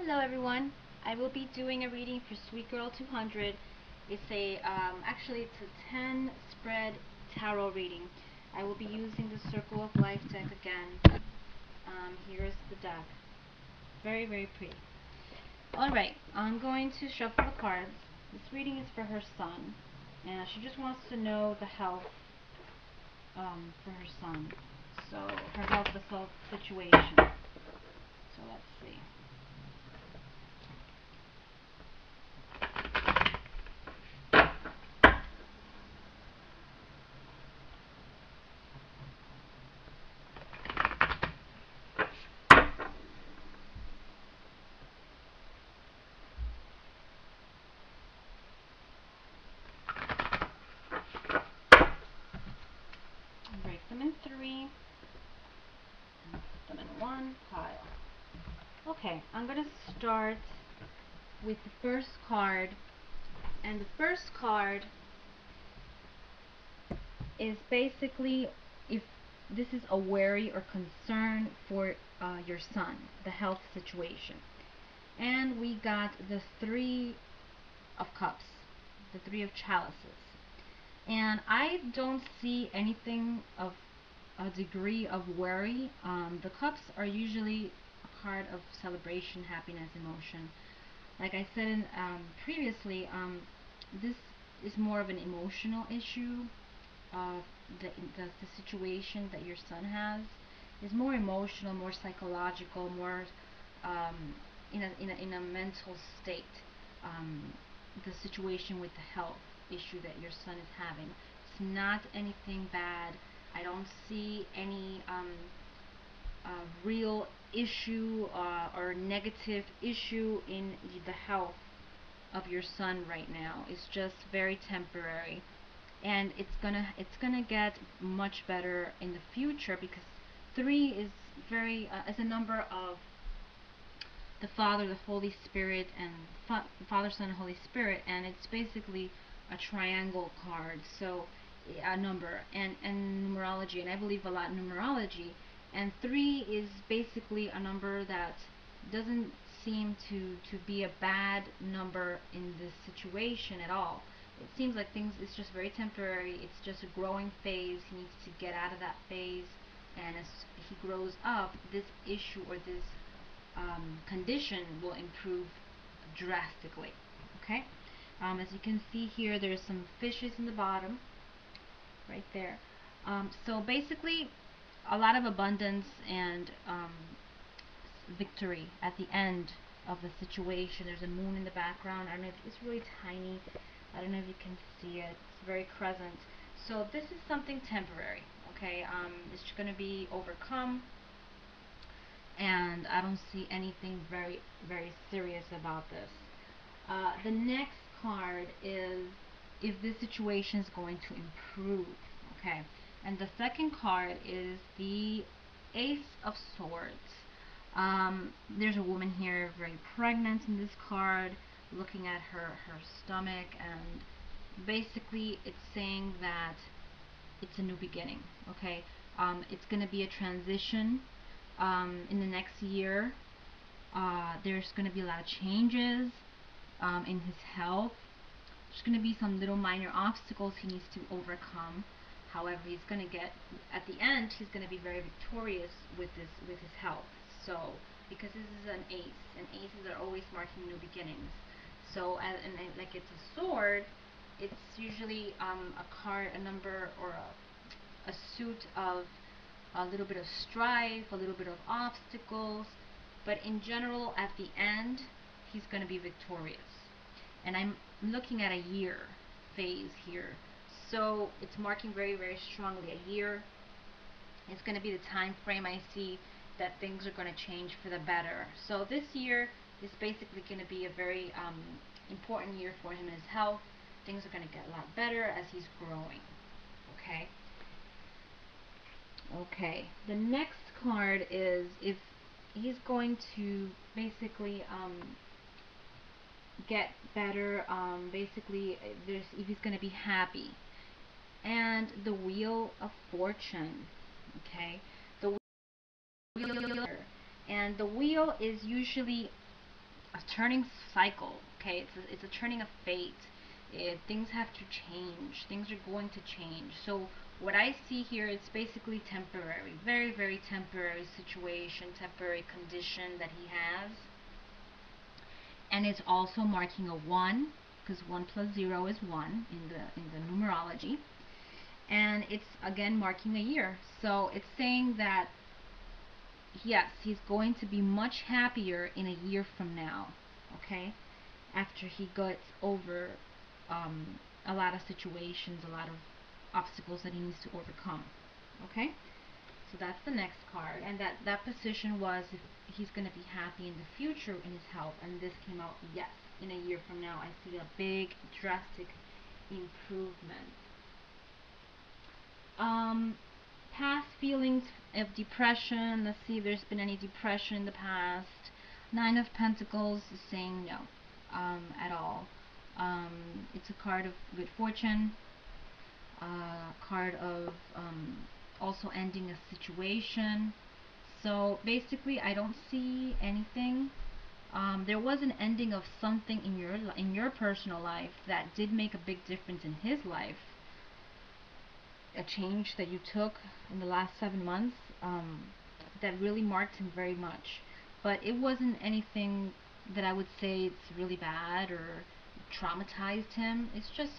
Hello everyone. I will be doing a reading for Sweetgirl 200. Actually it's a 10 spread tarot reading. I will be using the Circle of Life deck again. Here's the deck. Very, very pretty. Alright, I'm going to shuffle the cards. This reading is for her son. And she just wants to know the health for her son. So, her health situation. So let's see. Break them in three and put them in one pile. Okay, I'm going to start with the first card, and the first card is basically if this is a worry or concern for your son, the health situation. And we got the Three of Cups, the Three of Chalices. And I don't see anything of a degree of worry. The cups are usually a card of celebration, happiness, emotion. Like I said previously, this is more of an emotional issue. Uh, the situation that your son has is more emotional, more psychological, more in a mental state. The situation with the health issue that your son is having. It's not anything bad. I don't see any real issue or negative issue in the health of your son right now. It's just very temporary, and it's gonna get much better in the future, because three is a number of the Father, the Holy Spirit, and Father, Son, and Holy Spirit, and it's basically a triangle card. So a number and numerology, and I believe a lot in numerology. And three is basically a number that doesn't seem to be a bad number in this situation at all. It seems like things it's just very temporary. It's just a growing phase. He needs to get out of that phase, and as he grows up, this issue or this condition will improve drastically. Okay, as you can see here, there's some fishes in the bottom, right there. So basically, a lot of abundance and victory at the end of the situation. There's a moon in the background. I don't know if it's really tiny. I don't know if you can see it. It's very present. So this is something temporary. Okay, it's going to be overcome, and I don't see anything very, very serious about this. The next card is if this situation is going to improve. Okay, and the second card is the Ace of Swords. There's a woman here very pregnant in this card, looking at her stomach, and basically it's saying that it's a new beginning. Okay, it's going to be a transition in the next year. There's going to be a lot of changes in his health. There's going to be some little minor obstacles he needs to overcome. However, he's going to get, at the end, he's going to be very victorious with his health. So, because this is an ace, and aces are always marking new beginnings. So, and like it's a sword, it's usually a card, a number, or a suit of a little bit of strife, a little bit of obstacles, but in general, at the end, he's going to be victorious. And I'm looking at a year phase here. So it's marking very, very strongly a year. It's going to be the time frame I see that things are going to change for the better. So this year is basically going to be a very important year for him in his health. Things are going to get a lot better as he's growing. Okay. Okay, the next card is if he's going to basically get better, basically there's if he's going to be happy. And the Wheel of Fortune. Okay, the wheel, and the wheel is usually a turning cycle. Okay, it's a turning of fate. Things have to change. Things are going to change. So what I see here, it's basically temporary, very very temporary situation, temporary condition that he has, and it's also marking a 1, because 1 plus 0 is 1 in the numerology, and it's again marking a year. So it's saying that yes, he's going to be much happier in a year from now, okay? After he gets over um, a lot of situations, a lot of obstacles that he needs to overcome, okay? So that's the next card, and that position was if he's going to be happy in the future in his health, and this came out, yes, in a year from now I see a big drastic improvement. um Past feelings of depression. Let's see if there's been any depression in the past. Nine of Pentacles is saying no, at all. It's a card of good fortune, card of also ending a situation. So basically, I don't see anything. There was an ending of something in your personal life that did make a big difference in his life, a change that you took in the last 7 months, that really marked him very much. But it wasn't anything that I would say it's really bad or traumatized him. It's just,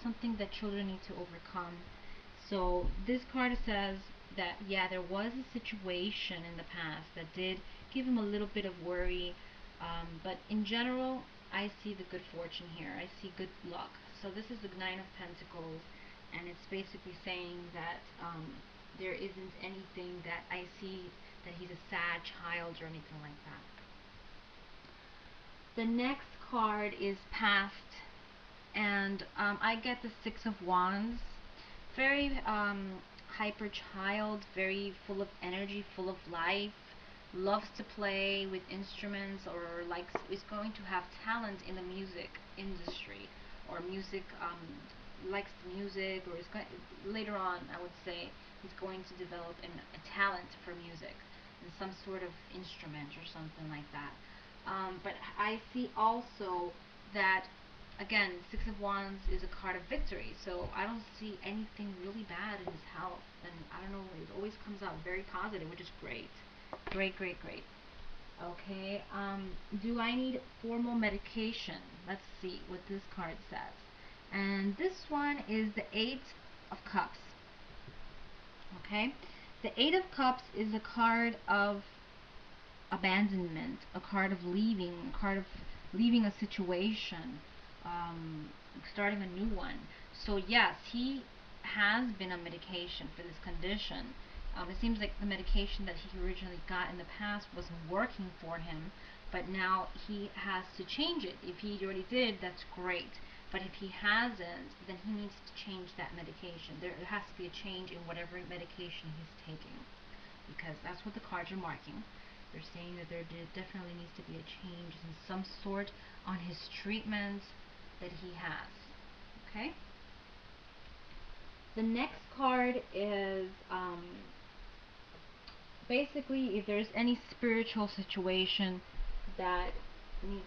something that children need to overcome. So this card says that, yeah, there was a situation in the past that did give him a little bit of worry, but in general, I see the good fortune here. I see good luck. So this is the Nine of Pentacles, and it's basically saying that there isn't anything that I see that he's a sad child or anything like that. The next card is past, and I get the Six of Wands. Very hyper child, very full of energy, full of life, loves to play with instruments, or likes is going to have talent in the music industry, or music, likes the music, or is going, later on I would say he's going to develop a talent for music and some sort of instrument or something like that. But I see also that, again, Six of Wands is a card of victory, so I don't see anything really bad in his health, and I don't know, it always comes out very positive, which is great. Great, great, great. Okay, do I need formal medication? Let's see what this card says. And this one is the Eight of Cups. Okay, the Eight of Cups is a card of abandonment, a card of leaving, a card of leaving a situation, starting a new one. So yes, he has been on medication for this condition. It seems like the medication that he originally got in the past wasn't working for him, but now he has to change it. If he already did, that's great. But if he hasn't, then he needs to change that medication. There has to be a change in whatever medication he's taking, because that's what the cards are marking. They're saying that there definitely needs to be a change in some sort on his treatment that he has. Okay? The next card is basically if there's any spiritual situation that needs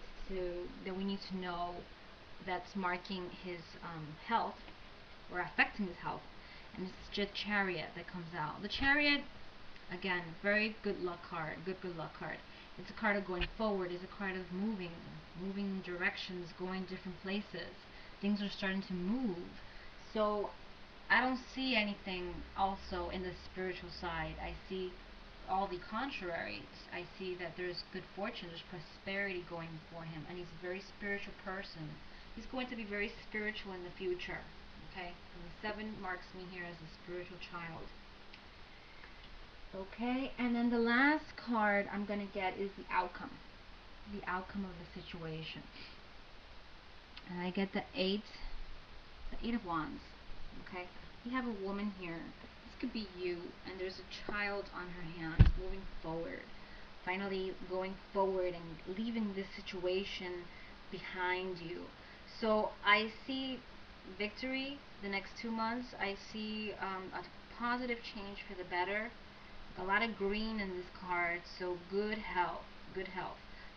that we need to know, that's marking his health or affecting his health, and it's just Chariot that comes out. The Chariot, again, very good luck card, good luck card. It's a card of going forward, it's a card of moving directions, going different places. Things are starting to move. So I don't see anything also in the spiritual side. I see all the contrary. I see that there's good fortune, there's prosperity going for him, and he's a very spiritual person. He's going to be very spiritual in the future. Okay? And the 7 marks me here as a spiritual child. Okay, and then the last card I'm going to get is the outcome. The outcome of the situation. And I get the Eight of Wands. Okay, we have a woman here. This could be you, and there's a child on her hands moving forward. Finally going forward and leaving this situation behind you. So I see victory the next 2 months. I see a positive change for the better. A lot of green in this card, so good health, good health.